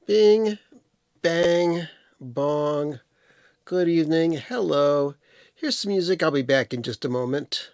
Bing, bang, bong. Good evening. Hello. Here's some music. I'll be back in just a moment.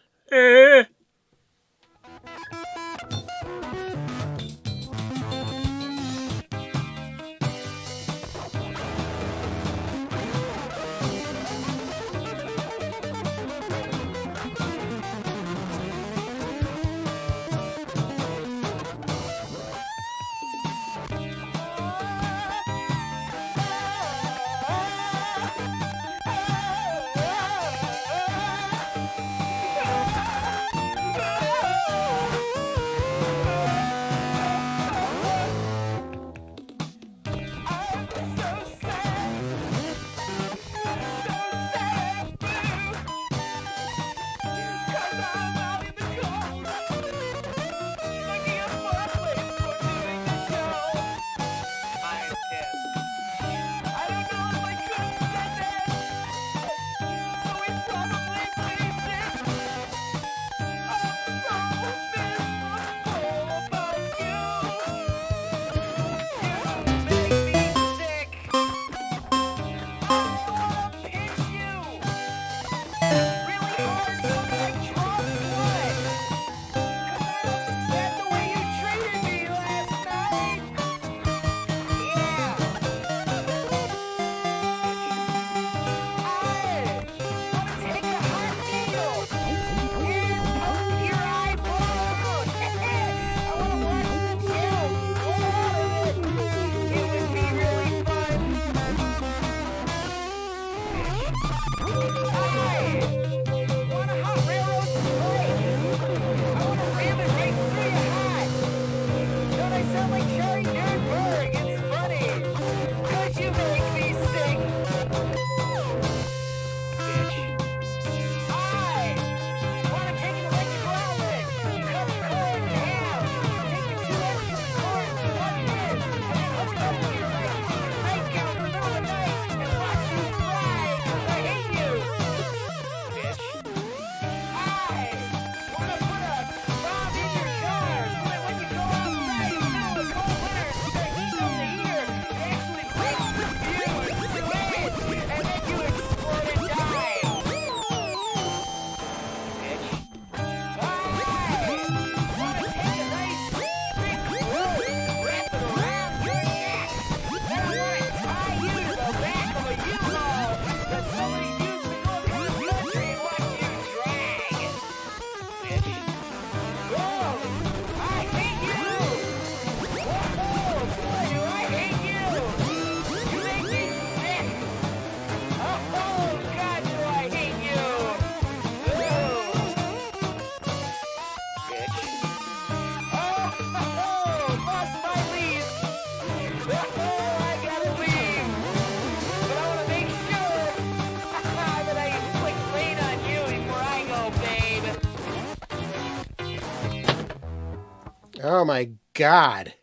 Oh my God.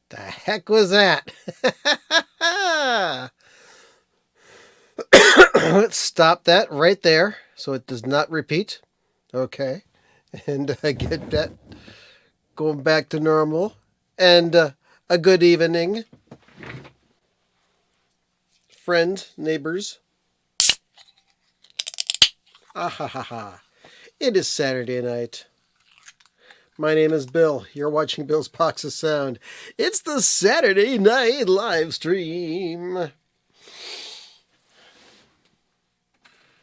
The heck was that? Let's stop that right there so it does not repeat. Okay. And I get that going back to normal. And a good evening, friends, neighbors. Ah ha ha ha. It is Saturday night. My name is Bill. You're watching Bill's Box of Sound. It's the Saturday night live stream.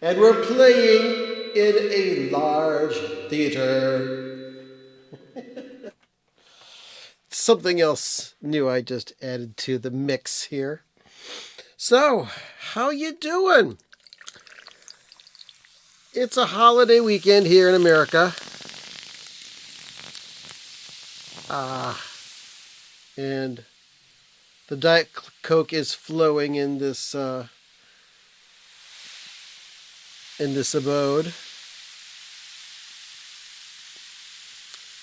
And we're playing in a large theater. Something else new I just added to the mix here. So, how you doing? It's a holiday weekend here in America. And the Diet Coke is flowing in this abode.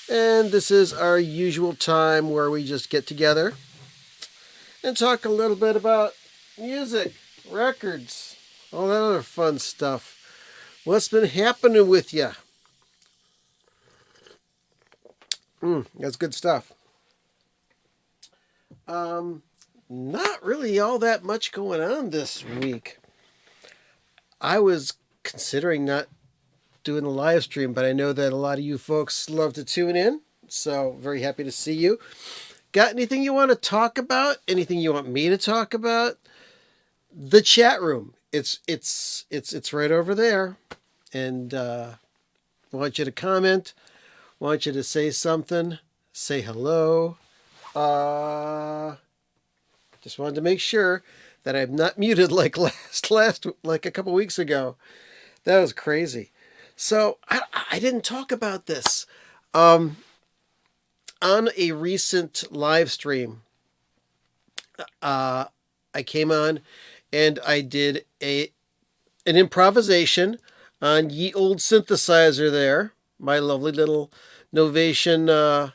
And this is our usual time where we just get together and talk a little bit about music, records, all that other fun stuff. What's been happening with you? That's good stuff. not really all that much going on this week. I was considering not doing the live stream, but I know that a lot of you folks love to tune in. So very happy to see you. Got anything you want to talk about? Anything you want me to talk about? The chat room. It's right over there, and I want you to comment. Want you to say something. Say hello. Just wanted to make sure that I'm not muted like like a couple weeks ago. That was crazy. So I didn't talk about this. On a recent live stream, I came on and I did an improvisation on Ye Old Synthesizer there, my lovely little Novation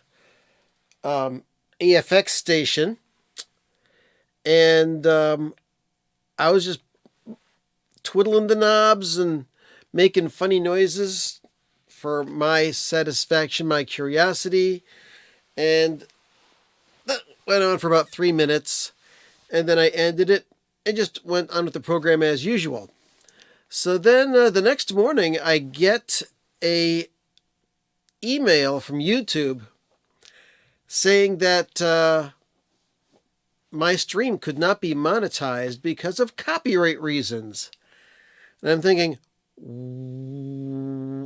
AFX station. And I was just twiddling the knobs and making funny noises for my satisfaction, my curiosity. And that went on for about 3 minutes. And then I ended it and just went on with the program as usual. So then the next morning I get a email from YouTube saying that my stream could not be monetized because of copyright reasons. And I'm thinking,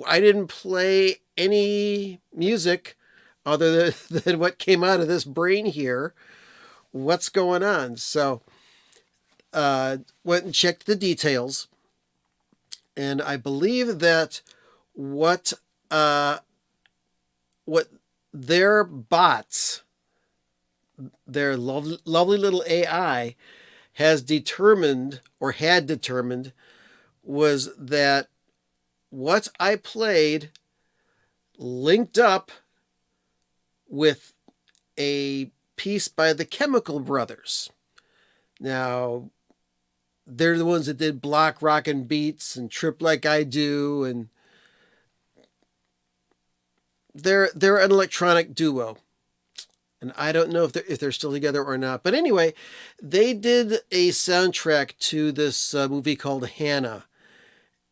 I didn't play any music other than what came out of this brain here. What's going on? So went and checked the details. And I believe that what their bots, their lovely little AI has determined or had determined was that what I played linked up with a piece by the Chemical Brothers. Now, they're the ones that did Block Rockin' Beats and Trip Like I Do, and they're an electronic duo. And I don't know if they're still together or not. But anyway, they did a soundtrack to this movie called Hannah.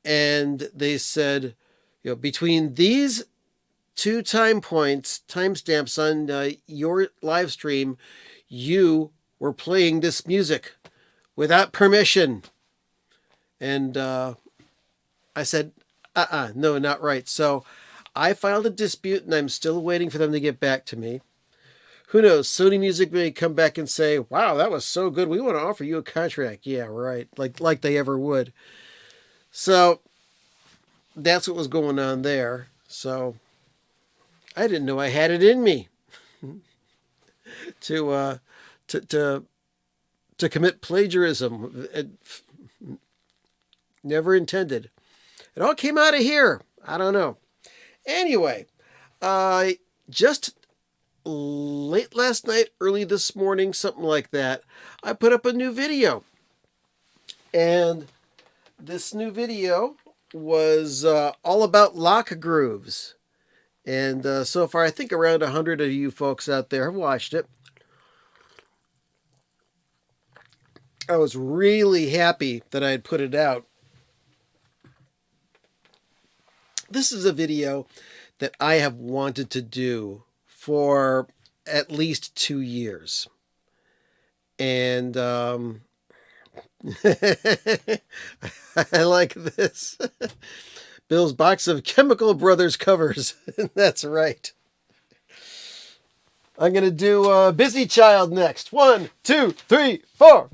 And they said, between these two timestamps on your live stream, you were playing this music without permission. And I said, no, not right. So I filed a dispute, and I'm still waiting for them to get back to me. Who knows? Sony Music may come back and say, wow, that was so good. We want to offer you a contract. Yeah, right. Like they ever would. So that's what was going on there. So I didn't know I had it in me to commit plagiarism. Never intended. It all came out of here. I don't know. Anyway, just late last night, early this morning, something like that, I put up a new video. And this new video was all about lock grooves. And so far, I think around 100 of you folks out there have watched it. I was really happy that I had put it out. This is a video that I have wanted to do for at least 2 years. And I like this. Bill's box of Chemical Brothers covers. That's right. I'm going to do Busy Child next. 1, 2, 3, 4.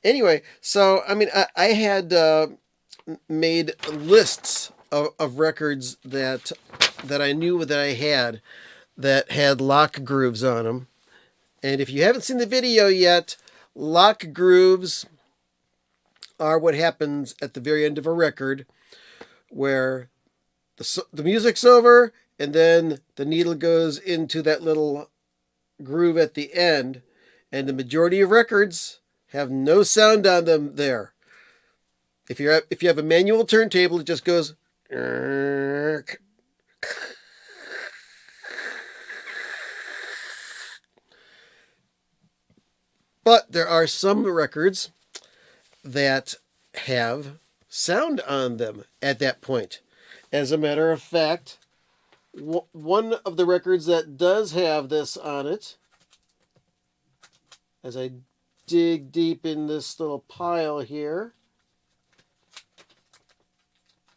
Anyway, so, I had made lists of records that I knew that I had lock grooves on them. And if you haven't seen the video yet, lock grooves are what happens at the very end of a record where the music's over and then the needle goes into that little groove at the end, and the majority of records have no sound on them there. If you have a manual turntable, it just goes But there are some records that have sound on them at that point. As a matter of fact, one of the records that does have this on it, as I dig deep in this little pile here.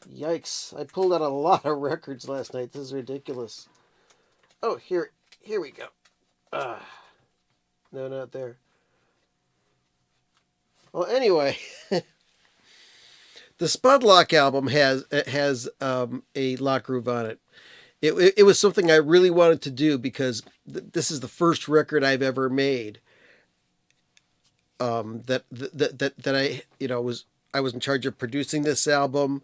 Yikes, I pulled out a lot of records last night. This is ridiculous. Oh, here we go. No, not there. Well, anyway, the Spud Lock album has a lock groove on it. It was something I really wanted to do because this is the first record I've ever made. That I was in charge of producing this album,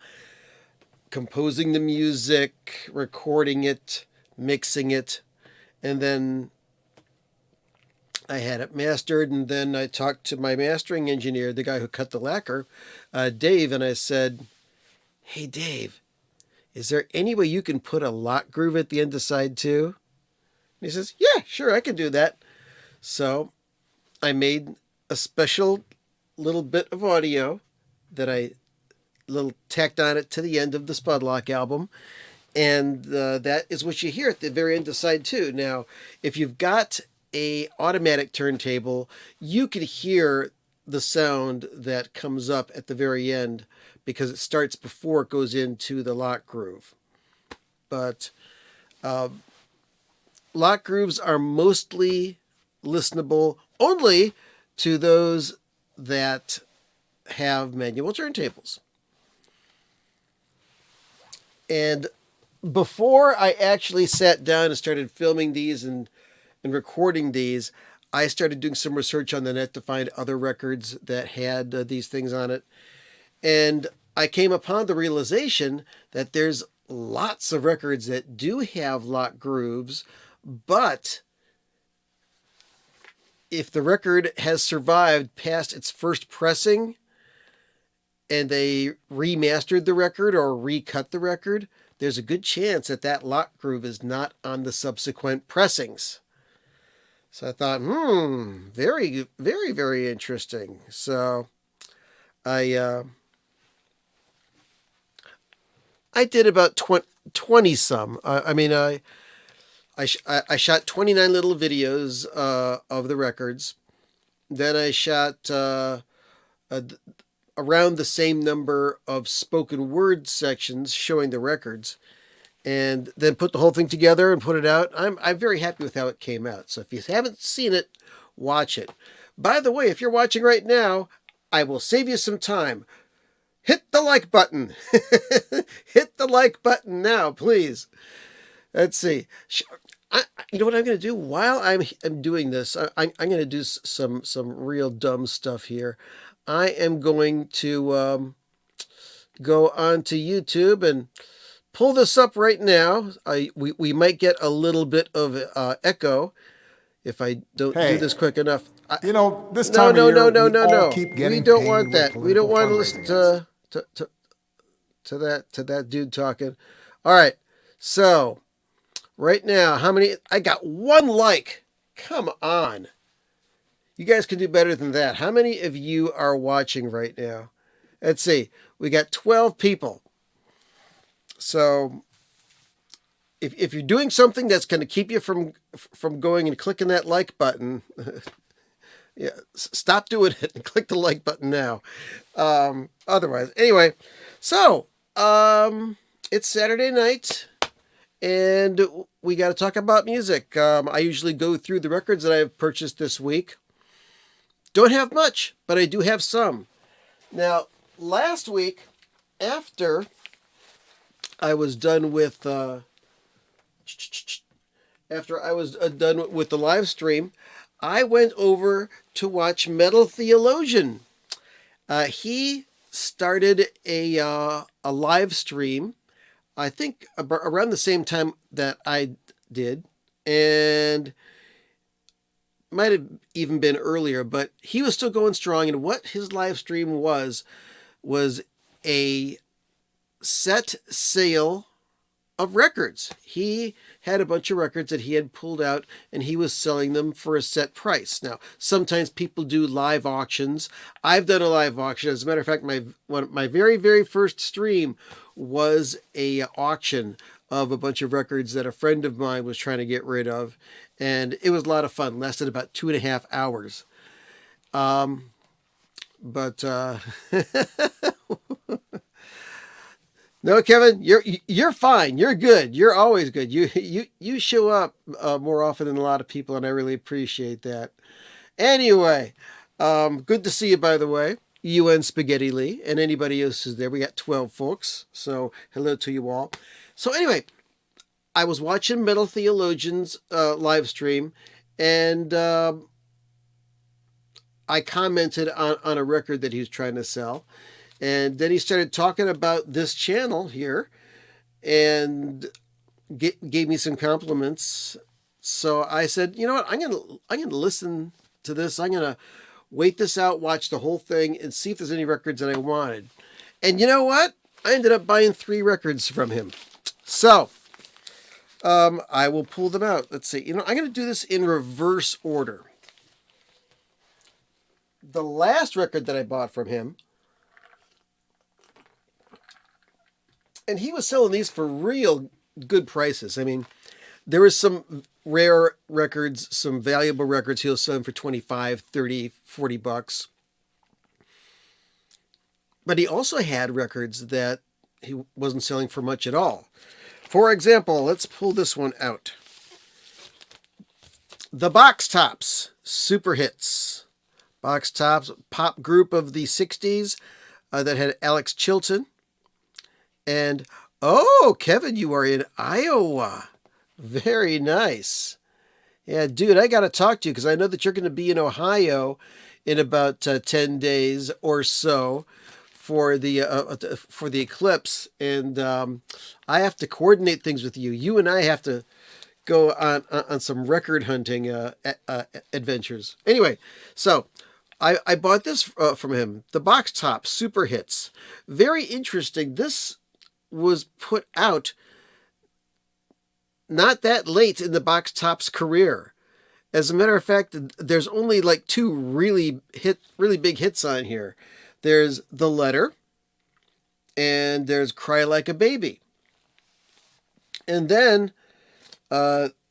composing the music, recording it, mixing it, and then I had it mastered, and then I talked to my mastering engineer, the guy who cut the lacquer, Dave, and I said, "Hey, Dave, is there any way you can put a lock groove at the end of side 2? And he says, "Yeah, sure, I can do that." So I made a special little bit of audio that I tacked on it to the end of the Spud Lock album, and that is what you hear at the very end of side 2. Now, if you've got a automatic turntable, you can hear the sound that comes up at the very end because it starts before it goes into the lock groove. But lock grooves are mostly listenable only to those that have manual turntables. And before I actually sat down and started filming these and recording these, I started doing some research on the net to find other records that had these things on it. And I came upon the realization that there's lots of records that do have lock grooves, but if the record has survived past its first pressing and they remastered the record or recut the record, there's a good chance that that lock groove is not on the subsequent pressings. So I thought, very, very, very interesting. So I did about 20 some. I shot 29 little videos of the records. Then I shot around the same number of spoken word sections showing the records, and then put the whole thing together and put it out. I'm very happy with how it came out. So if you haven't seen it, watch it. By the way, if you're watching right now, I will save you some time. Hit the like button. Hit the like button now, please. Let's see. You know what I'm going to do while I'm doing this? I'm going to do some real dumb stuff here. I am going to go onto YouTube and pull this up right now. We might get a little bit of echo if I don't do this quick enough. This time of year, no. keep getting We don't paid want with that. We don't want to listen to that dude talking. All right. So right now, how many? I got 1 like. Come on. You guys can do better than that. How many of you are watching right now? Let's see. We got 12 people. So if you're doing something that's going to keep you from going and clicking that like button, yeah, stop doing it and click the like button now. Otherwise, anyway, so it's Saturday night and we got to talk about music. I usually go through the records that I've purchased this week. Don't have much, but I do have some. Now, last week, after I was done with the live stream, I went over to watch Metal Theologian. He started a live stream, I think around the same time that I did, and might have even been earlier, but he was still going strong. And what his live stream was a set sail of records. He had a bunch of records that he had pulled out and he was selling them for a set price. Now, sometimes people do live auctions. I've done a live auction. As a matter of fact, my very, very first stream was a auction of a bunch of records that a friend of mine was trying to get rid of. And it was a lot of fun. Lasted about 2.5 hours. But no, Kevin, you're fine. You're good. You're always good. You show up more often than a lot of people, and I really appreciate that. Anyway, good to see you, by the way. You and Spaghetti Lee, and anybody else who's there. We got 12 folks, so hello to you all. So anyway, I was watching Metal Theologian's live stream, and I commented on a record that he was trying to sell. And then he started talking about this channel here and gave me some compliments. So I said, you know what, I'm gonna listen to this. I'm gonna wait this out, watch the whole thing, and see if there's any records that I wanted. And you know what? I ended up buying 3 records from him. So I will pull them out. Let's see. You know, I'm gonna do this in reverse order. The last record that I bought from him, and he was selling these for real good prices. I mean, there was some rare records, some valuable records he was selling for 25, 30, 40 bucks. But he also had records that he wasn't selling for much at all. For example, let's pull this one out. The Box Tops, Super Hits. Box Tops, pop group of the 60s that had Alex Chilton. And, oh, Kevin, you are in Iowa. Very nice. Yeah, dude, I got to talk to you because I know that you're going to be in Ohio in about 10 days or so for the eclipse. And I have to coordinate things with you. You and I have to go on some record hunting adventures. Anyway, so I bought this from him. The Box Top Super Hits. Very interesting. This was put out not that late in the Box Top's career. As a matter of fact, there's only like 2 really big hits on here. There's The Letter and there's Cry Like a Baby. And then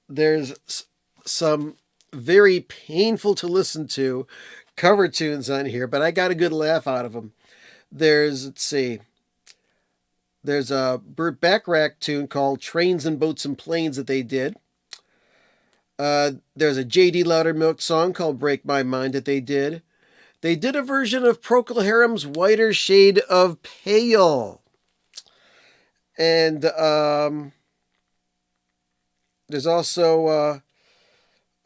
there's some very painful to listen to cover tunes on here, but I got a good laugh out of them. Let's see, there's a Burt Bacharach tune called Trains and Boats and Planes that they did. There's a J.D. Loudermilk song called Break My Mind that they did. They did a version of Procol Harum's Whiter Shade of Pale. And there's also,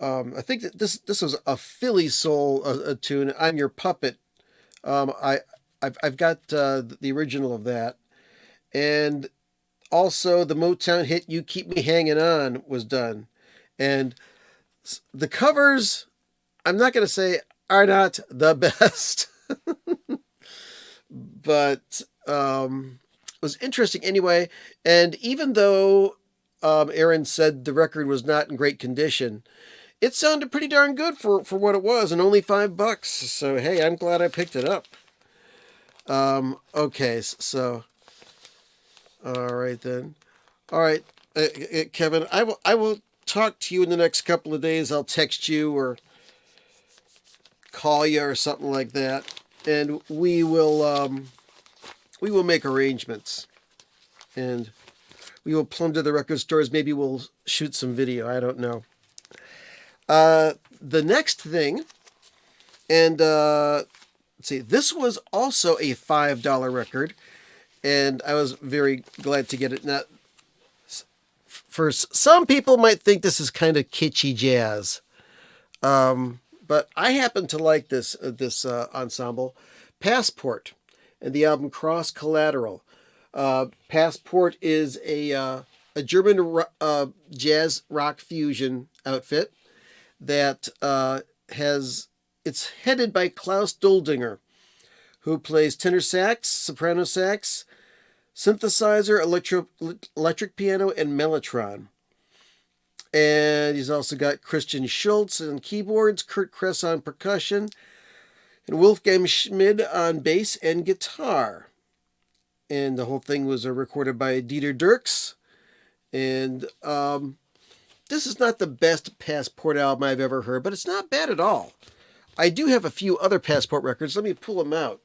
I think that this was a Philly Soul tune, I'm Your Puppet. I've got the original of that. And also the Motown hit You Keep Me Hanging On was done. And the covers, I'm not going to say are not the best. But it was interesting anyway. And even though Aaron said the record was not in great condition, it sounded pretty darn good for what it was, and only $5. So hey, I'm glad I picked it up. Okay, so all right then. All right, Kevin, I will talk to you in the next couple of days. I'll text you or call you or something like that, and we will make arrangements, and we will plunder the record stores. Maybe we'll shoot some video. I don't know. The next thing, and let's see, this was also a $5 record, and I was very glad to get it. Now, for some people might think this is kind of kitschy jazz, but I happen to like this ensemble, Passport, and the album Cross Collateral. Passport is a German jazz rock fusion outfit that it's headed by Klaus Doldinger, who plays tenor sax, soprano sax, synthesizer, electric piano, and mellotron. And he's also got Christian Schultz on keyboards, Kurt Kress on percussion, and Wolfgang Schmid on bass and guitar. And the whole thing was recorded by Dieter Dierks. And this is not the best Passport album I've ever heard, but it's not bad at all. I do have a few other Passport records. Let me pull them out,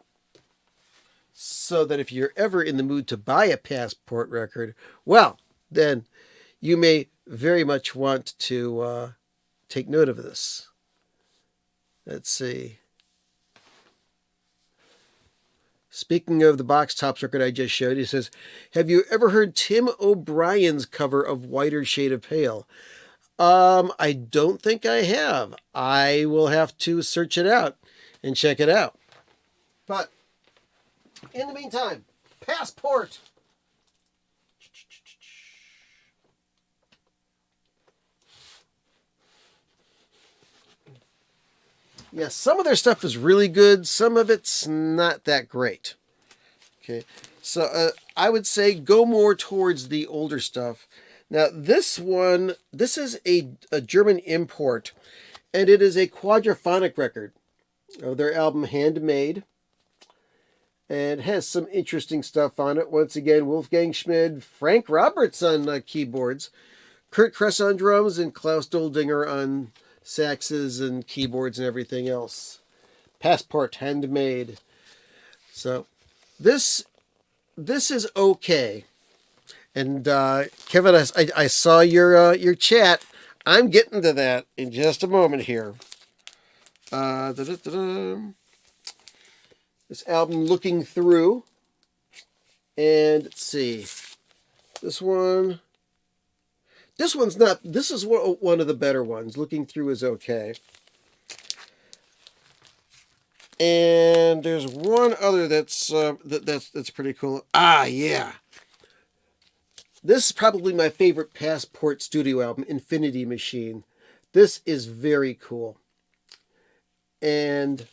so that if you're ever in the mood to buy a Passport record, well, then you may very much want to take note of this. Let's see. Speaking of the Box Tops record I just showed, he says, have you ever heard Tim O'Brien's cover of Whiter Shade of Pale? I don't think I have. I will have to search it out and check it out. But in the meantime, Passport. Yeah, some of their stuff is really good. Some of it's not that great. Okay, so I would say go more towards the older stuff. Now, this is a German import, and it is a quadraphonic record of their album Handmade. And it has some interesting stuff on it. Once again, Wolfgang Schmid, Frank Roberts on keyboards, Kurt Kress on drums, and Klaus Doldinger on saxes and keyboards and everything else. Passport, Handmade. So this is okay. And Kevin, I saw your chat. I'm getting to that in just a moment here. This album, Looking Through. And let's see. This one's not, this is one of the better ones. Looking Through is okay. And there's one other that's pretty cool. Ah, yeah. This is probably my favorite Passport studio album, Infinity Machine. This is very cool. And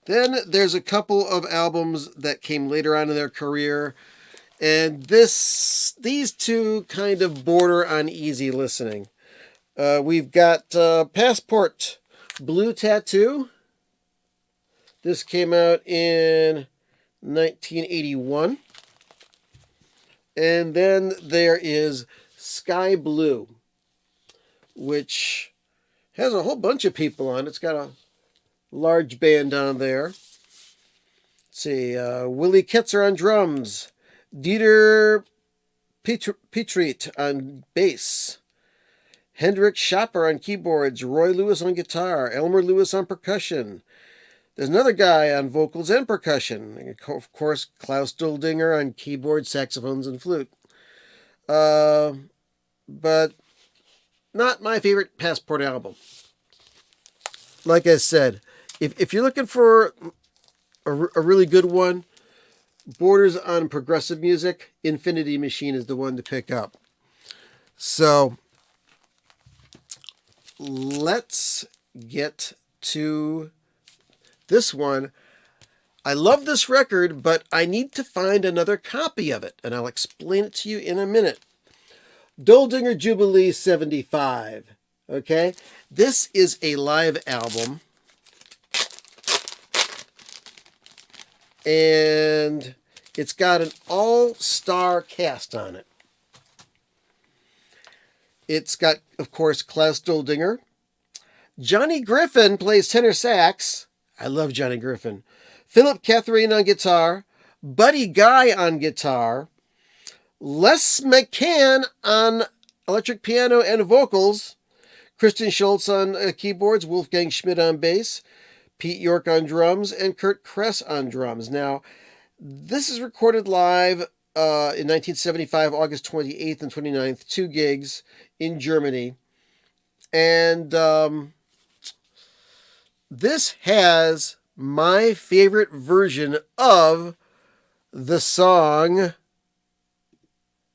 then there's a couple of albums that came later on in their career. And these two kind of border on easy listening. We've got Passport Blue Tattoo. This came out in 1981. And then there is Sky Blue, which has a whole bunch of people on it. It's got a large band on there. Let's see, Willie Ketzer on drums, Dieter Pietrit on bass, Hendrik Schapper on keyboards, Roy Lewis on guitar, Elmer Lewis on percussion. There's another guy on vocals and percussion. And of course, Klaus Doldinger on keyboard, saxophones, and flute. But not my favorite Passport album. Like I said, if you're looking for a really good one, borders on progressive music, Infinity Machine is the one to pick up. So let's get to this one. I love this record, but I need to find another copy of it, and I'll explain it to you in a minute. Doldinger Jubilee 75. Okay? This is a live album. And it's got an all-star cast on it. It's got, of course, Klaus Doldinger. Johnny Griffin plays tenor sax. I love Johnny Griffin. Philip Catherine on guitar. Buddy Guy on guitar. Les McCann on electric piano and vocals. Christian Schultz on keyboards. Wolfgang Schmid on bass. Pete York on drums. And Kurt Kress on drums. Now, this is recorded live in 1975, August 28th and 29th. 2 gigs in Germany. And this has my favorite version of the song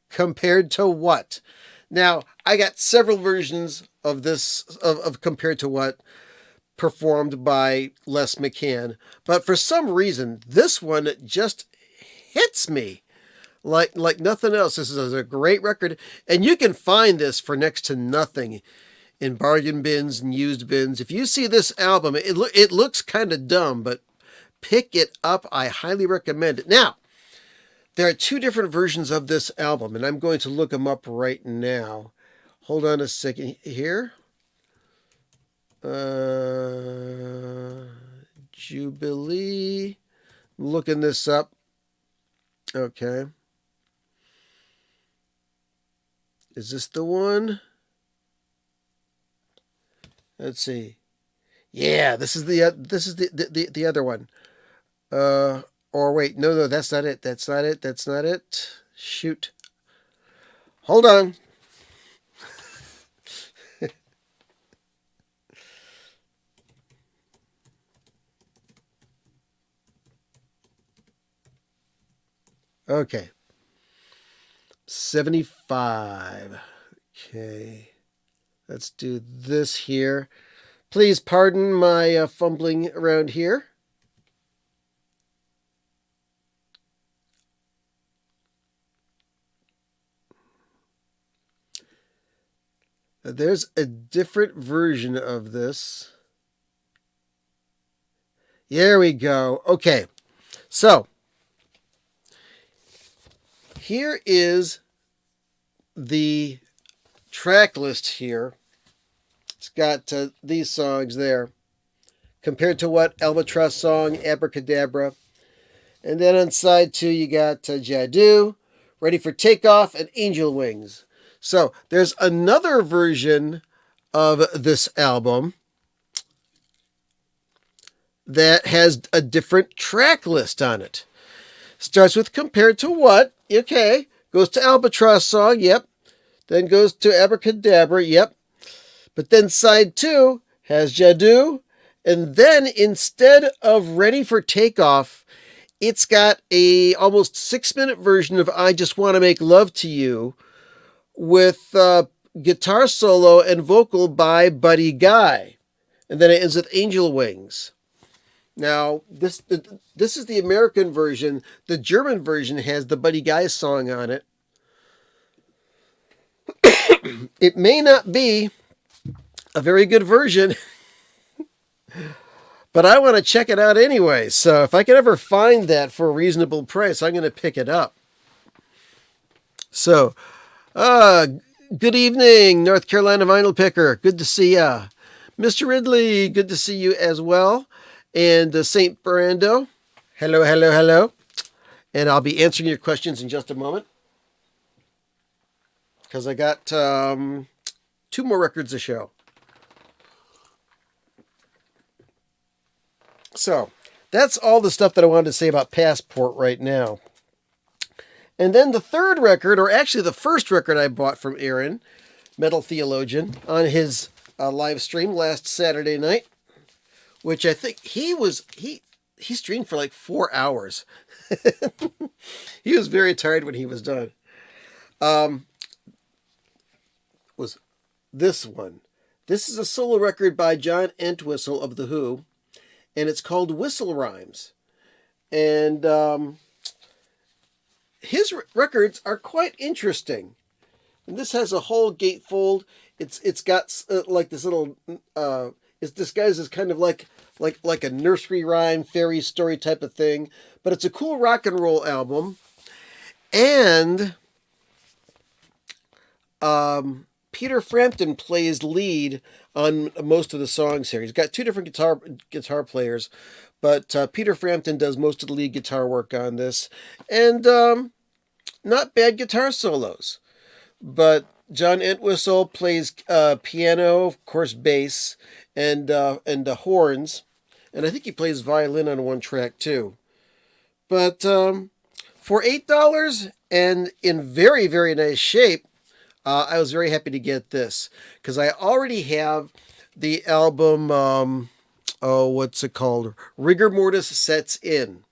Compared to What. Now, I got several versions of this, of Compared to What, performed by Les McCann. But for some reason, this one just hits me like nothing else. This is a great record, and you can find this for next to nothing in bargain bins and used bins. If you see this album, it looks kind of dumb, but pick it up. I highly recommend it. Now, there are two different versions of this album, and I'm going to look them up right now. Hold on a second here. Jubilee. I'm looking this up. Okay. Is this the one? Let's see. Yeah, this is the other one. Or wait, no, that's not it. That's not it. Shoot. Hold on. Okay. 75. Okay. Let's do this here. Please pardon my fumbling around here. There's a different version of this. There we go. Okay. So, here is the track list here. It's got these songs there compared to what Albatross song, Abracadabra. And then on side 2 you got Jadoo, Ready for Takeoff, and Angel Wings. So there's another version of this album that has a different track list on it. Starts with compared to what? Okay. Goes to Albatross song, yep. Then goes to Abracadabra, yep. But then side 2 has Jadoo. And then instead of Ready for Takeoff, it's got a almost 6-minute version of I Just Want to Make Love to You with guitar solo and vocal by Buddy Guy. And then it ends with Angel Wings. Now, this is the American version. The German version has the Buddy Guy song on it. It may not be a very good version, but I want to check it out anyway. So if I can ever find that for a reasonable price, I'm going to pick it up. So, good evening, North Carolina Vinyl Picker. Good to see ya. Mr. Ridley, good to see you as well. And St. Brando, hello. And I'll be answering your questions in just a moment, because I got 2 more records to show. So, that's all the stuff that I wanted to say about Passport right now. And then the third record, or actually the first record I bought from Aaron, Metal Theologian, on his live stream last Saturday night, which I think he streamed for like 4 hours. He was very tired when he was done. Was this one. This is a solo record by John Entwistle of The Who, and it's called Whistle Rhymes. And his records are quite interesting. And this has a whole gatefold. It's got like this little it's disguised as kind of like a nursery rhyme, fairy story type of thing. But it's a cool rock and roll album. And Peter Frampton plays lead on most of the songs here. He's got 2 different guitar players, but Peter Frampton does most of the lead guitar work on this. And not bad guitar solos. But John Entwistle plays piano, of course, bass, and horns. And I think he plays violin on one track, too. But for $8 and in very, very nice shape, I was very happy to get this. Because I already have the album, what's it called? Rigor Mortis Sets In,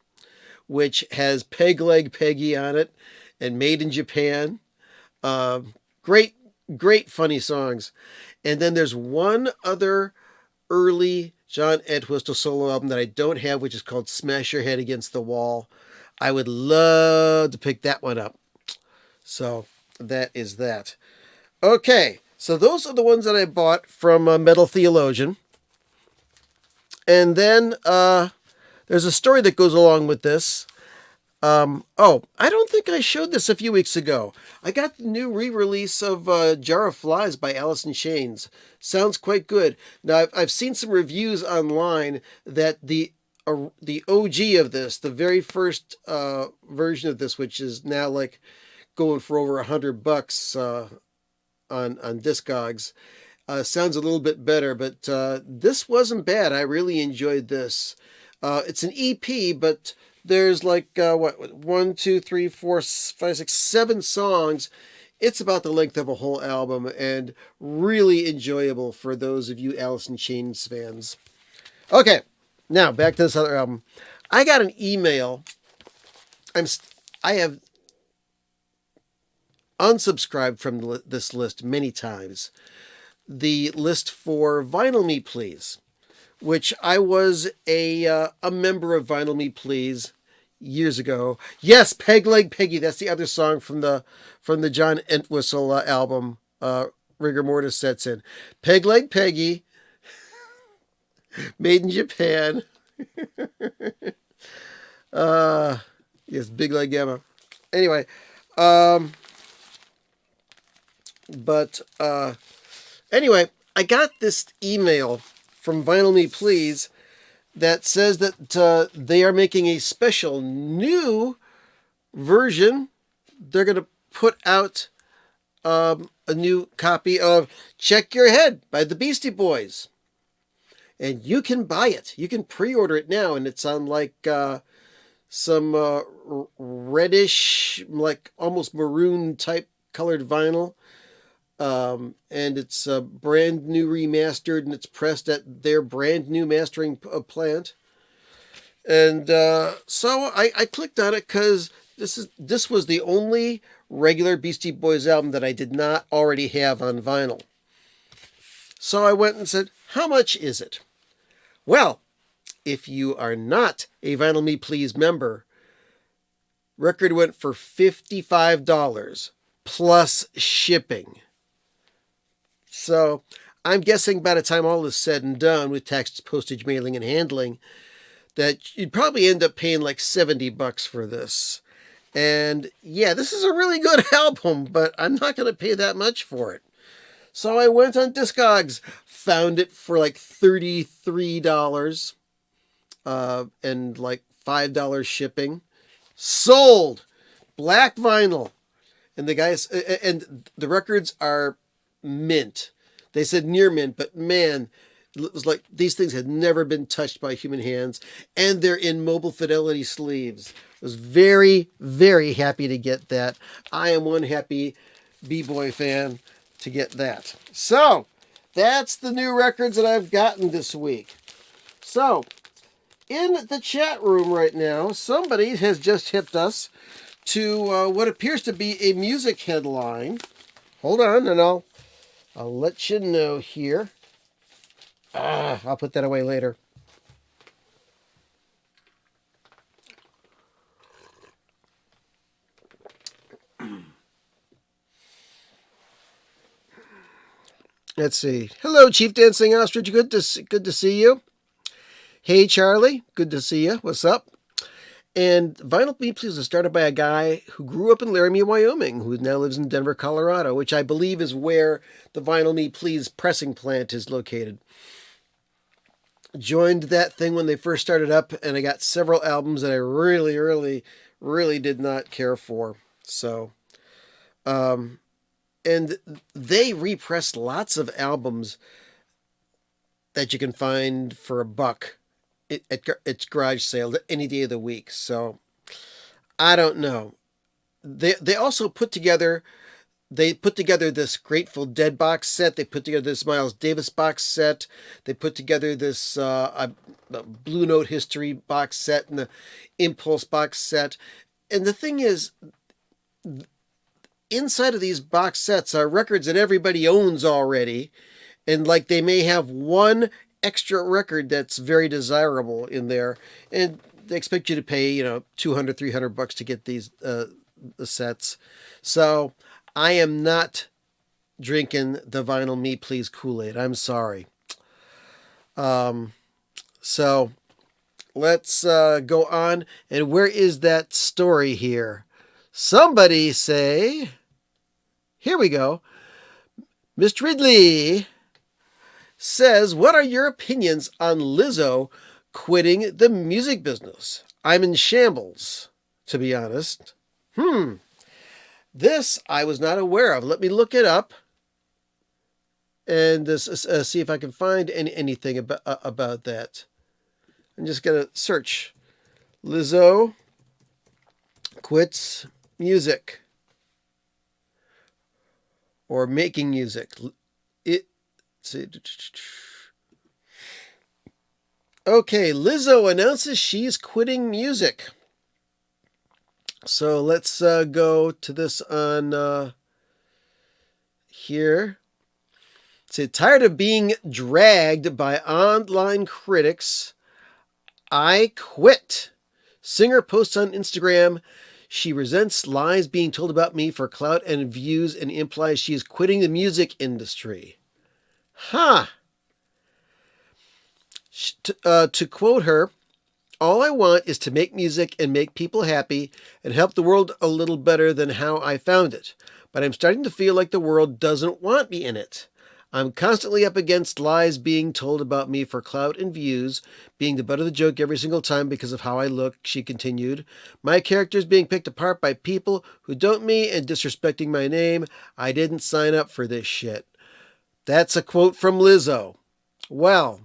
which has Peg Leg Peggy on it and Made in Japan. Great funny songs. And then there's one other early John Entwistle solo album that I don't have, which is called Smash Your Head Against the Wall. I would love to pick that one up. So that is that. Okay, so those are the ones that I bought from Metal Theologian. And then there's a story that goes along with this. I don't think I showed this a few weeks ago. I got the new re-release of Jar of Flies by Alice in Chains. Sounds quite good. Now, I've seen some reviews online that the OG of this, the very first version of this, which is now like going for over $100 on Discogs, sounds a little bit better. But this wasn't bad. I really enjoyed this. It's an EP, but there's like, 1, 2, 3, 4, 5, 6, 7 songs. It's about the length of a whole album and really enjoyable for those of you Alice in Chains fans. Okay, now back to this other album. I got an email. I have unsubscribed from this list many times. The list for Vinyl Me Please, which I was a member of Vinyl Me Please years ago. Yes, Peg Leg Peggy. That's the other song from the John Entwistle album. Rigor Mortis sets in. Peg Leg Peggy, made in Japan. Yes, Big Leg Gamma. Anyway, anyway, I got this email from Vinyl Me Please that says that they are making a special new version. They're going to put out a new copy of Check Your Head by the Beastie Boys. And you can buy it. You can pre-order it now, and it's on like some reddish, like almost maroon type colored vinyl. And it's brand new remastered, and it's pressed at their brand new mastering plant. And so I clicked on it because this was the only regular Beastie Boys album that I did not already have on vinyl. So I went and said, how much is it? Well, if you are not a Vinyl Me Please member, record went for $55 plus shipping. So I'm guessing by the time all is said and done with tax, postage, mailing, and handling, that you'd probably end up paying like $70 for this. And yeah, this is a really good album, but I'm not going to pay that much for it. So I went on Discogs, found it for like $33 and like $5 shipping. Sold! Black vinyl. And the guys, and the records are mint. They said near mint, but man, it was like these things had never been touched by human hands, and they're in mobile fidelity sleeves. I was very, very happy to get that. I am one happy B-boy fan to get that. So that's the new records that I've gotten this week. So in the chat room right now, somebody has just hipped us to what appears to be a music headline. Hold on, and I'll let you know here. I'll put that away later. Let's see. Hello, Chief Dancing Ostrich. Good to see you. Hey, Charlie. Good to see you. What's up? And Vinyl Me Please was started by a guy who grew up in Laramie, Wyoming, who now lives in Denver, Colorado, which I believe is where the Vinyl Me Please pressing plant is located. Joined that thing when they first started up, and I got several albums that I really, really, really did not care for. So, and they repressed lots of albums that you can find for $1 at its garage sale any day of the week. So I don't know. They also put together this Grateful Dead box set. They put together this Miles Davis box set. They put together this Blue Note History box set and the Impulse box set. And the thing is, inside of these box sets are records that everybody owns already. And like they may have one extra record that's very desirable in there, and they expect you to pay, $200, $300 to get these the sets. So I am not drinking the Vinyl Me Please Kool-Aid. I'm sorry. So let's go on. And where is that story here? Somebody say, here we go. Mr. Ridley says, what are your opinions on Lizzo quitting the music business? I'm in shambles, to be honest. This I was not aware of. Let me look it up and see if I can find anything about that. I'm just going to search. Lizzo quits music or making music. Okay, Lizzo announces she's quitting music. So let's go to this on here. Say, tired of being dragged by online critics, I quit. Singer posts on Instagram. She resents lies being told about me for clout and views and implies she is quitting the music industry. To quote her, all I want is to make music and make people happy and help the world a little better than how I found it. But I'm starting to feel like the world doesn't want me in it. I'm constantly up against lies being told about me for clout and views, being the butt of the joke every single time because of how I look, she continued. My character's being picked apart by people who don't me and disrespecting my name. I didn't sign up for this shit. That's a quote from Lizzo. Well,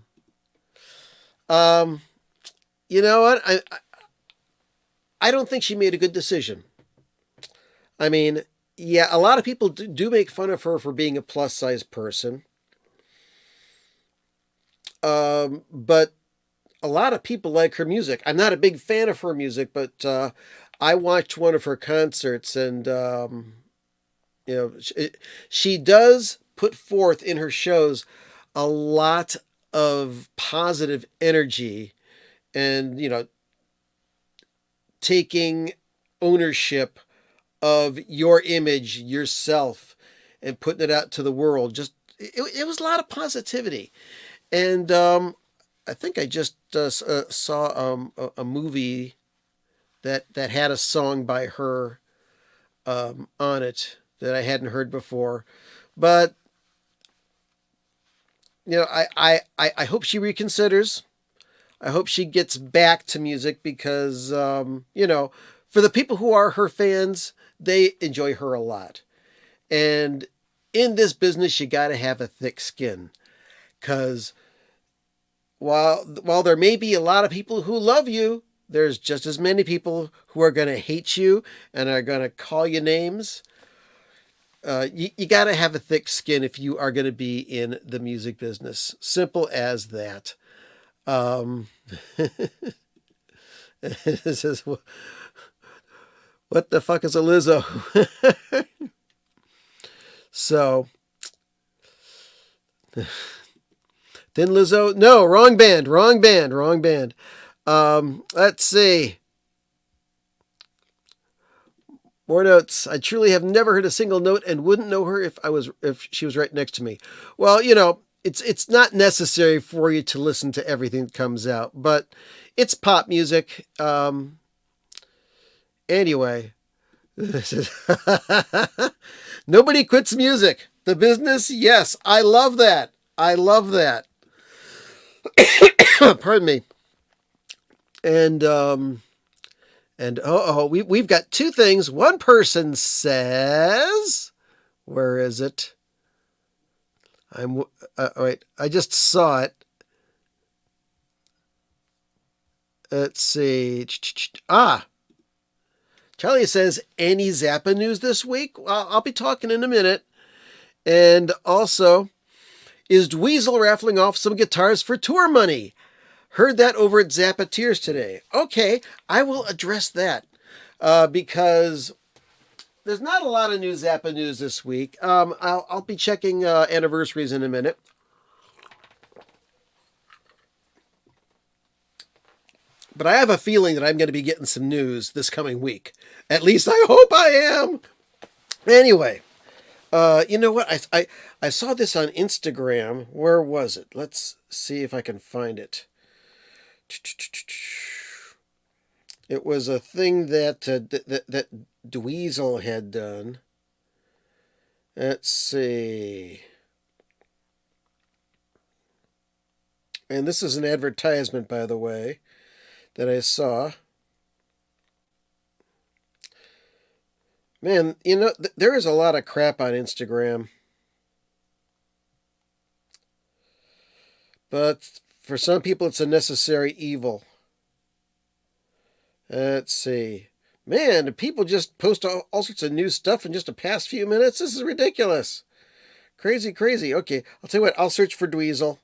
you know what? I don't think she made a good decision. I mean, yeah, a lot of people do make fun of her for being a plus size person. But a lot of people like her music. I'm not a big fan of her music, but I watched one of her concerts, and she does put forth in her shows a lot of positive energy, and taking ownership of your image, yourself, and putting it out to the world. Just it was a lot of positivity, and I think I just saw a movie that had a song by her on it that I hadn't heard before, but I hope she reconsiders. I hope she gets back to music because for the people who are her fans, they enjoy her a lot. And in this business, you got to have a thick skin, because while there may be a lot of people who love you, there's just as many people who are going to hate you and are going to call you names. You got to have a thick skin if you are going to be in the music business. Simple as that. This is, what the fuck is a Lizzo? So, Thin Lizzo? No, wrong band. Let's see. More notes. I truly have never heard a single note and wouldn't know her if she was right next to me. Well, it's not necessary for you to listen to everything that comes out, but it's pop music. Anyway, this is nobody quits music. The business, yes, I love that. Pardon me. And we've got two things. One person says, where is it? Wait, I just saw it. Let's see. Charlie says, any Zappa news this week? I'll be talking in a minute. And also, is Dweezil raffling off some guitars for tour money? Heard that over at Zappa Tears today. Okay, I will address that because there's not a lot of new Zappa news this week. I'll be checking anniversaries in a minute. But I have a feeling that I'm going to be getting some news this coming week. At least I hope I am. Anyway, you know what? I saw this on Instagram. Where was it? Let's see if I can find it. It was a thing that that Dweezil had done. Let's see. And this is an advertisement, by the way, that I saw. Man, you know, there is a lot of crap on Instagram. But for some people, it's a necessary evil. Let's see. Man, people just post all sorts of new stuff in just the past few minutes. This is ridiculous. Crazy, crazy. Okay, I'll tell you what. I'll search for Dweezil.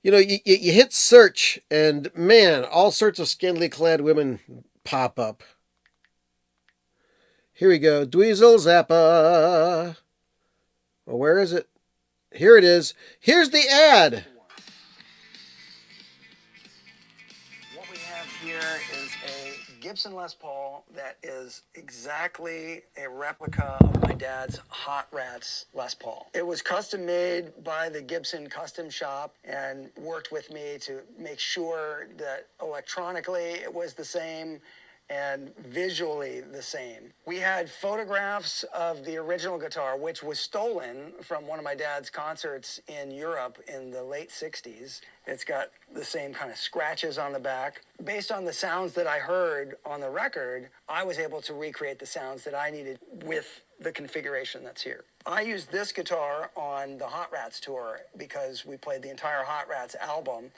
You know, you hit search, and man, all sorts of scantily clad women pop up. Here we go. Dweezil Zappa. Well, where is it? Here it is. Here's the ad. What we have here is a Gibson Les Paul that is exactly a replica of my dad's Hot Rats Les Paul. It was custom made by the Gibson Custom Shop and worked with me to make sure that electronically it was the same and visually the same. We had photographs of the original guitar, which was stolen from one of my dad's concerts in Europe in the late 60s. It's got the same kind of scratches on the back. Based on the sounds that I heard on the record, I was able to recreate the sounds that I needed with the configuration that's here. I used this guitar on the Hot Rats tour because we played the entire Hot Rats album.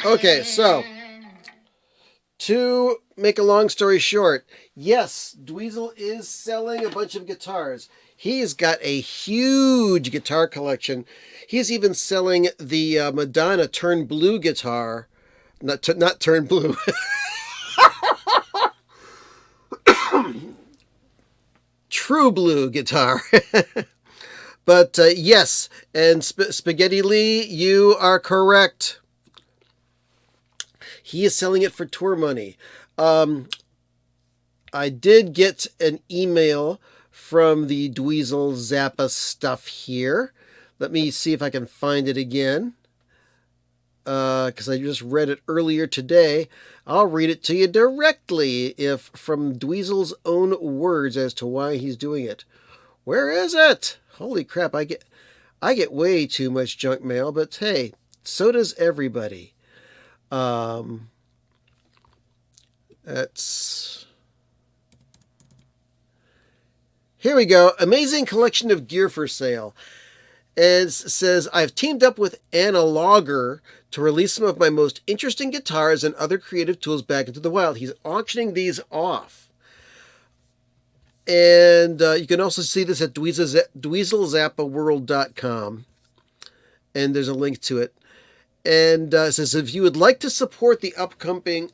Okay, so to make a long story short, yes, Dweezil is selling a bunch of guitars. He's got a huge guitar collection. He's even selling the Madonna Turn Blue guitar. Not Turn Blue. True Blue guitar. But yes, and Spaghetti Lee, you are correct. He is selling it for tour money. I did get an email from the Dweezil Zappa stuff here. Let me see if I can find it again. Because I just read it earlier today. I'll read it to you directly, if from Dweezil's own words as to why he's doing it. Where is it? Holy crap! I get way too much junk mail, but hey, so does everybody. Here we go. Amazing collection of gear for sale. And it says, I've teamed up with Analoger to release some of my most interesting guitars and other creative tools back into the wild. He's auctioning these off. And you can also see this at DweezilZappaWorld.com. And there's a link to it. And it says, if you would like to support the upcoming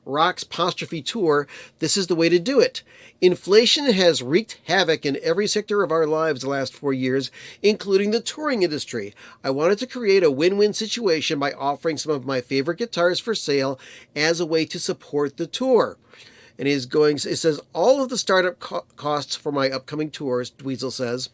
Rocks Apostrophe Tour, this is the way to do it. Inflation has wreaked havoc in every sector of our lives the last 4 years, including the touring industry. I wanted to create a win-win situation by offering some of my favorite guitars for sale as a way to support the tour. And it says, all of the startup costs for my upcoming tours, Dweezil says,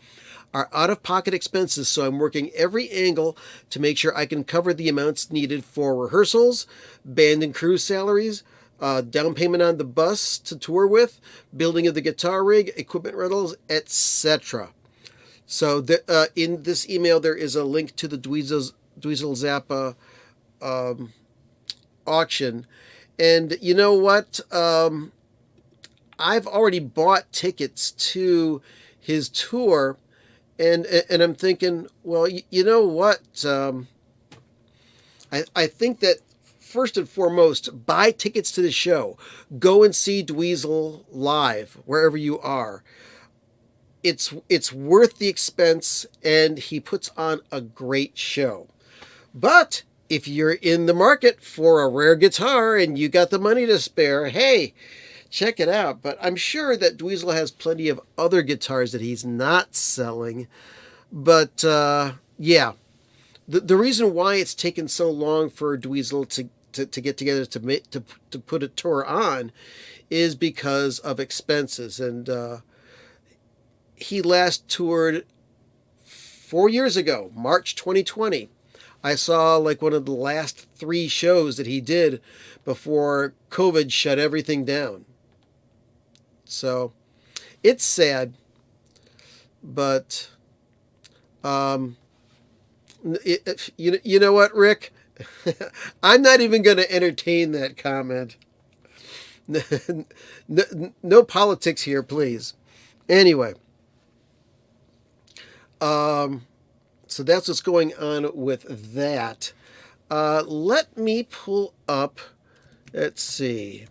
are out-of-pocket expenses, so I'm working every angle to make sure I can cover the amounts needed for rehearsals, band and crew salaries, down payment on the bus to tour with, building of the guitar rig, equipment rentals, etc. So in this email, there is a link to the Dweezil Zappa auction. And you know what? I've already bought tickets to his tour. And I'm thinking, well, you know what? I think that first and foremost, buy tickets to the show. Go and see Dweezil live wherever you are. It's worth the expense, and he puts on a great show. But if you're in the market for a rare guitar and you got the money to spare, hey, check it out. But I'm sure that Dweezil has plenty of other guitars that he's not selling. But yeah, the reason why it's taken so long for Dweezil to get together to put a tour on is because of expenses. And he last toured 4 years ago, March 2020. I saw like one of the last 3 shows that he did before COVID shut everything down. So it's sad, but you know what, Rick? I'm not even going to entertain that comment. No politics here, please. Anyway, so that's what's going on with that. Let me pull up, let's see,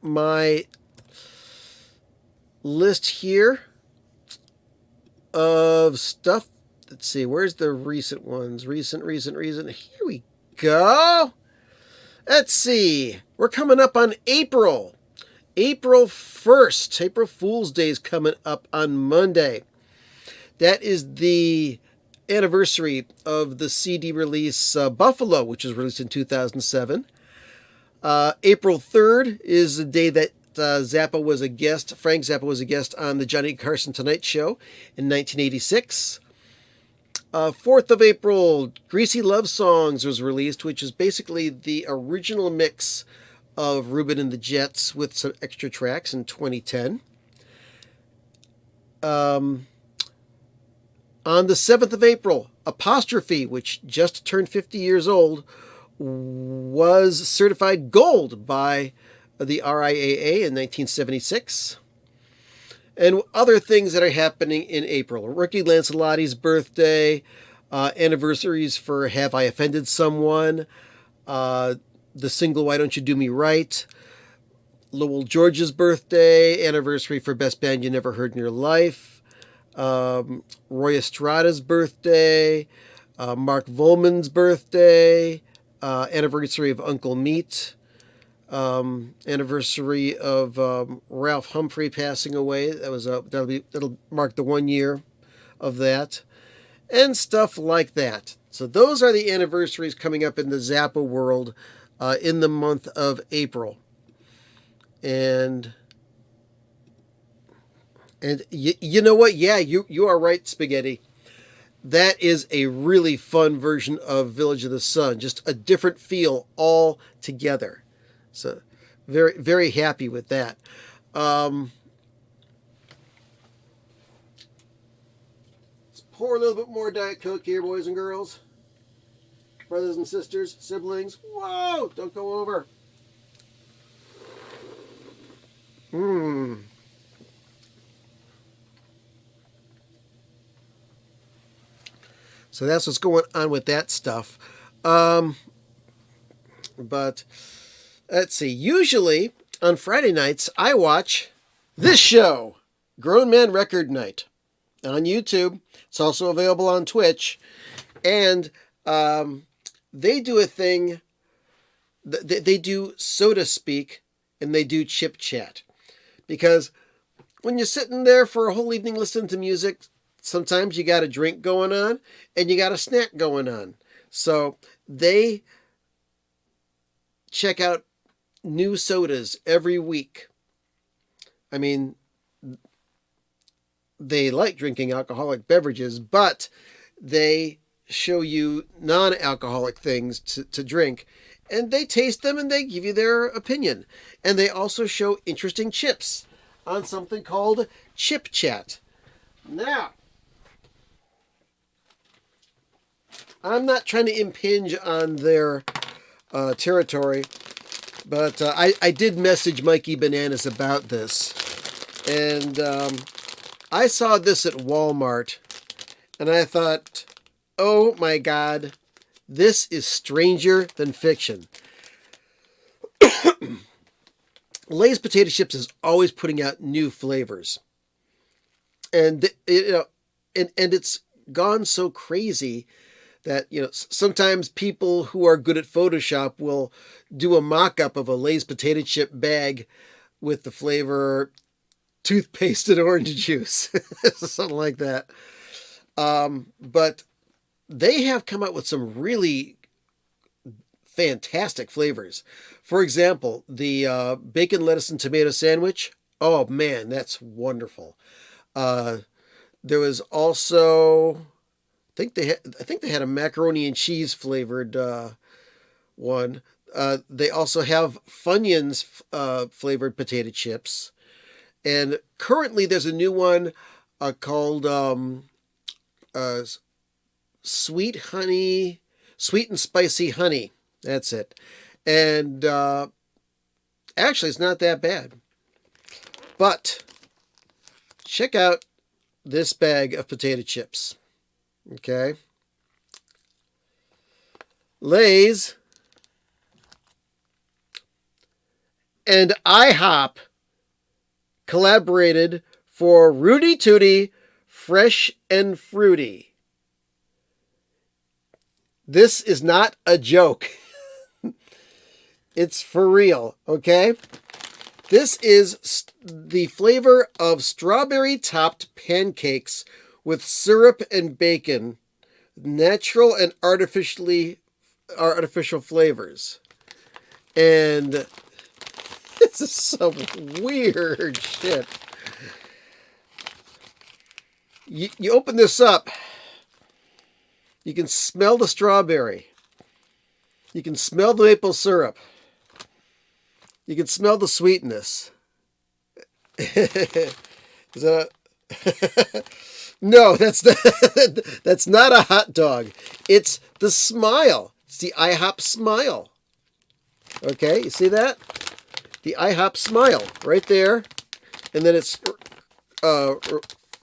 my list here of stuff. Let's see, where's the recent ones? Recent. Here we go. Let's see. We're coming up on April 1st. April Fool's Day is coming up on Monday. That is the anniversary of the CD release Buffalo, which was released in 2007. April 3rd is the day that Frank Zappa was a guest on the Johnny Carson Tonight Show in 1986. 4th of April, Greasy Love Songs was released, which is basically the original mix of Reuben and the Jets with some extra tracks in 2010. On the 7th of April, Apostrophe, which just turned 50 years old, was certified gold by the RIAA in 1976. And other things that are happening in April. Ricky Lancelotti's birthday, anniversaries for Have I Offended Someone, the single Why Don't You Do Me Right, Lowell George's birthday, anniversary for Best Band You Never Heard in Your Life, Roy Estrada's birthday, Mark Volman's birthday, anniversary of Uncle Meat, anniversary of Ralph Humphrey passing away. That'll mark the 1 year of that, and stuff like that. So those are the anniversaries coming up in the Zappa world in the month of April. And you know what? Yeah, you are right, Spaghetti. That is a really fun version of Village of the Sun. Just a different feel altogether. So very, very happy with that. Let's pour a little bit more Diet Coke here, boys and girls. Brothers and sisters, siblings. Whoa! Don't go over. So that's what's going on with that stuff. But let's see. Usually on Friday nights, I watch this show, Grown Man Record Night, on YouTube. It's also available on Twitch. And they do a thing. They do Soda Speak, and they do Chip Chat. Because when you're sitting there for a whole evening listening to music, sometimes you got a drink going on and you got a snack going on. So they check out new sodas every week. I mean, they like drinking alcoholic beverages, but they show you non-alcoholic things to drink. And they taste them and they give you their opinion. And they also show interesting chips on something called Chip Chat. Now, I'm not trying to impinge on their territory, but I did message Mikey Bananas about this. And I saw this at Walmart, and I thought, oh my God, this is stranger than fiction. Lay's Potato Chips is always putting out new flavors. And it's gone so crazy that, sometimes people who are good at Photoshop will do a mock-up of a Lay's potato chip bag with the flavor toothpaste and orange juice, something like that. But they have come out with some really fantastic flavors. For example, the bacon, lettuce, and tomato sandwich. Oh man, that's wonderful. There was also, I think they had a macaroni and cheese flavored one. They also have Funyuns flavored potato chips, and currently there's a new one called sweet and spicy honey. That's it. And actually, it's not that bad. But check out this bag of potato chips. Okay. Lay's and IHOP collaborated for Rudy Tooty Fresh and Fruity. This is not a joke. It's for real, okay? This is the flavor of strawberry-topped pancakes with syrup and bacon, natural and artificial flavors. And this is some weird shit. You open this up, you can smell the strawberry. You can smell the maple syrup. You can smell the sweetness. Is that a... No, that's not a hot dog. It's the smile. It's the IHOP smile. Okay, you see that? The IHOP smile right there. And then it's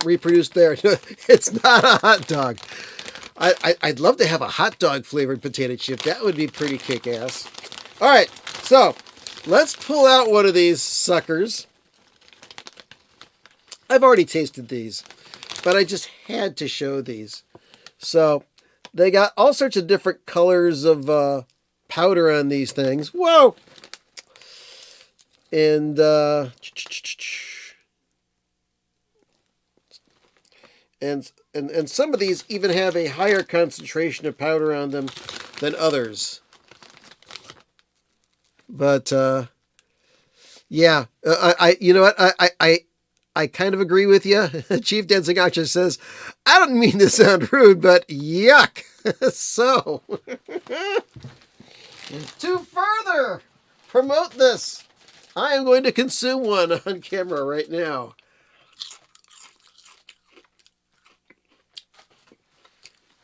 reproduced there. It's not a hot dog. I'd love to have a hot dog flavored potato chip. That would be pretty kick-ass. All right, so let's pull out one of these suckers. I've already tasted these, but I just had to show these. So they got all sorts of different colors of powder on these things. Whoa! And and some of these even have a higher concentration of powder on them than others. But yeah, I you know what, I kind of agree with you. Chief Dancing Archer says, I don't mean to sound rude, but yuck. So to further promote this, I am going to consume one on camera right now.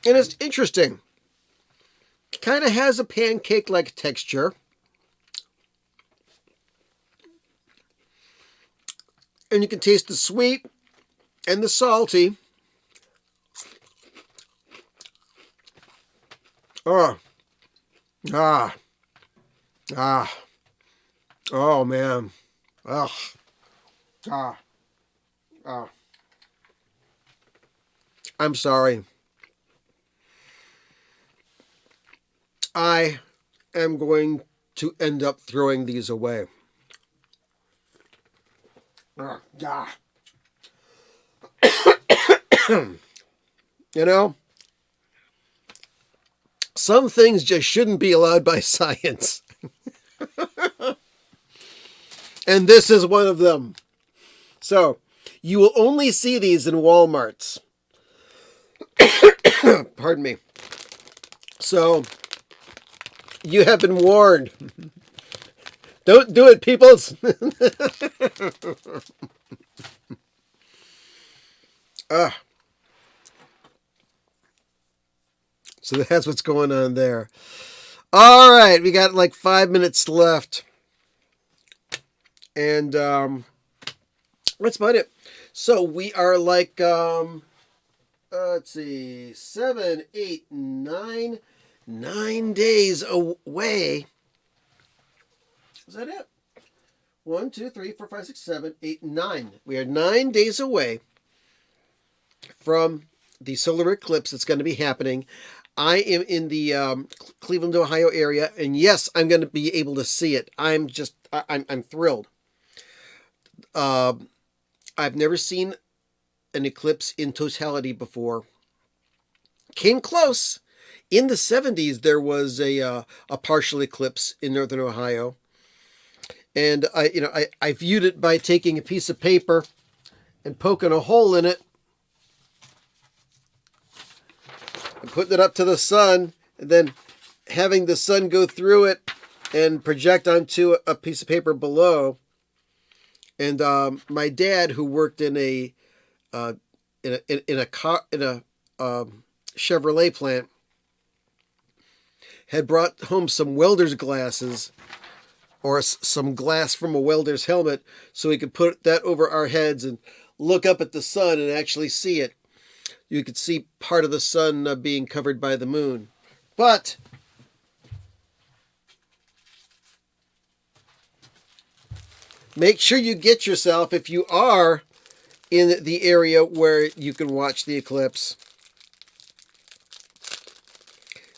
And it's interesting. It kind of has a pancake-like texture. And you can taste the sweet and the salty. Oh. Oh, man. I'm sorry. I am going to end up throwing these away. You know, some things just shouldn't be allowed by science. And this is one of them. So, you will only see these in Walmarts. Pardon me. So, you have been warned. Don't do it, peoples. So that's what's going on there. All right, we got like 5 minutes left. And that's about it. So we are like, let's see, 7, 8, 9 days away. Is that it? 1, 2, 3, 4, 5, 6, 7, 8, 9. We are 9 days away from the solar eclipse that's going to be happening. I am in the Cleveland, Ohio area, and yes, I'm going to be able to see it. I'm thrilled. I've never seen an eclipse in totality before. Came close. In the 70s, there was a partial eclipse in northern Ohio, and I viewed it by taking a piece of paper and poking a hole in it and putting it up to the sun, and then having the sun go through it and project onto a piece of paper below. And my dad, who worked in a Chevrolet plant, had brought home some welder's glasses, or some glass from a welder's helmet, so we could put that over our heads and look up at the sun and actually see it. You could see part of the sun being covered by the moon. But make sure you get yourself, if you are in the area where you can watch the eclipse,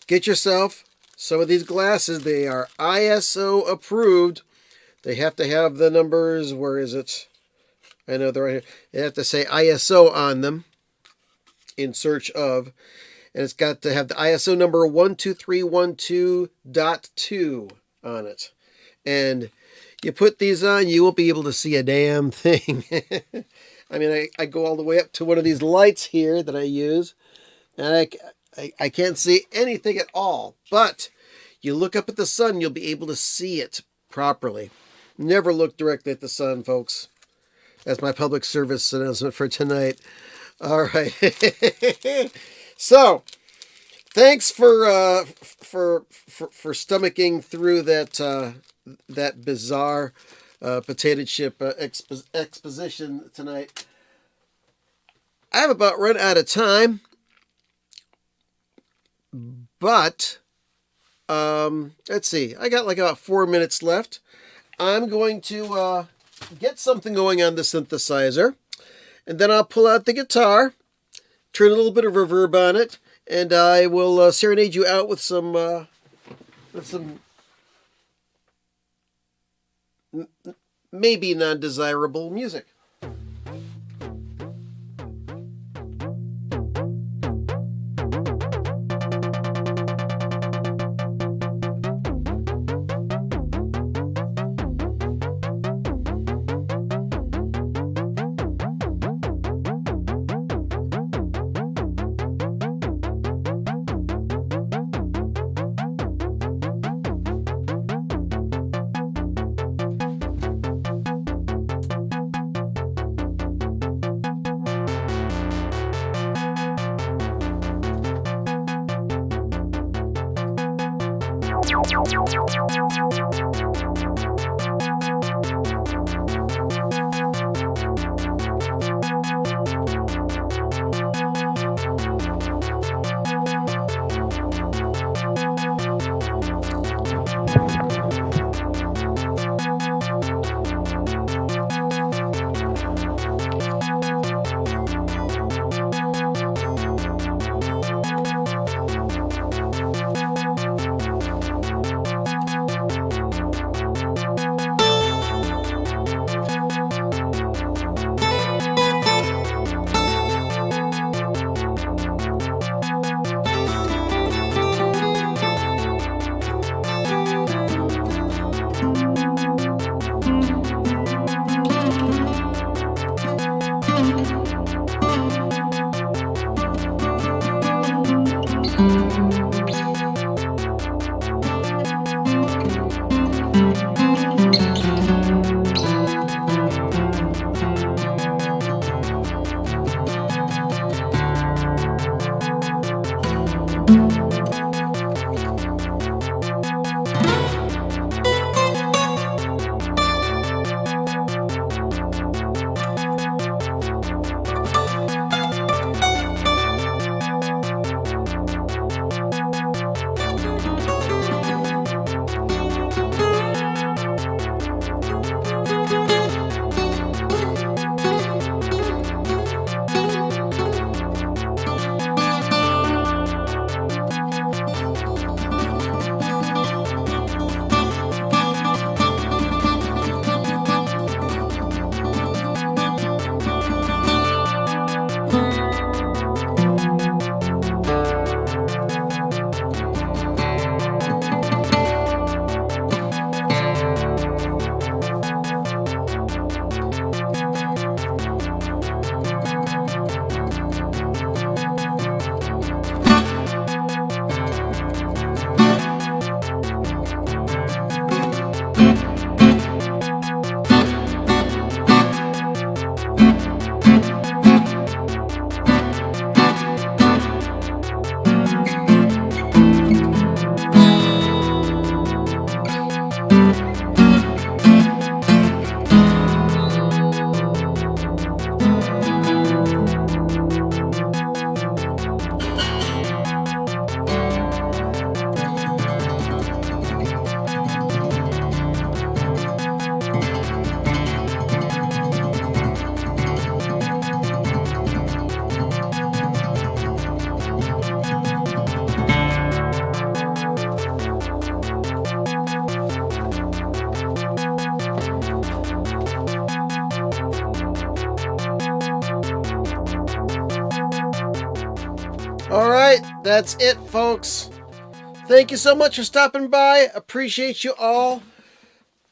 get yourself some of these glasses. They are ISO approved. They have to have the numbers. Where is it? I know they're right here. They have to say ISO on them, in search of. And it's got to have the ISO number 12312.2 on it. And you put these on, you won't be able to see a damn thing. I mean, I go all the way up to one of these lights here that I use, and I can't see anything at all. But you look up at the sun, you'll be able to see it properly. Never look directly at the sun, folks. That's my public service announcement for tonight. All right. So, thanks for stomaching through that bizarre potato chip exposition tonight. I have about run out of time, but let's see. I got like about 4 minutes left. I'm going to get something going on the synthesizer, and then I'll pull out the guitar, turn a little bit of reverb on it, and I will serenade you out with some maybe non-desirable music. All right, that's it, folks. Thank you so much for stopping by. Appreciate you all.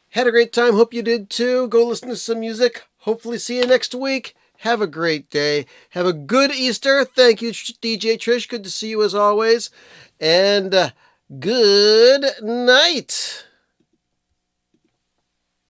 Had a great time. Hope you did too. Go listen to some music. Hopefully see you next week. Have a great day. Have a good Easter. Thank you, DJ Trish. Good to see you as always. And good night.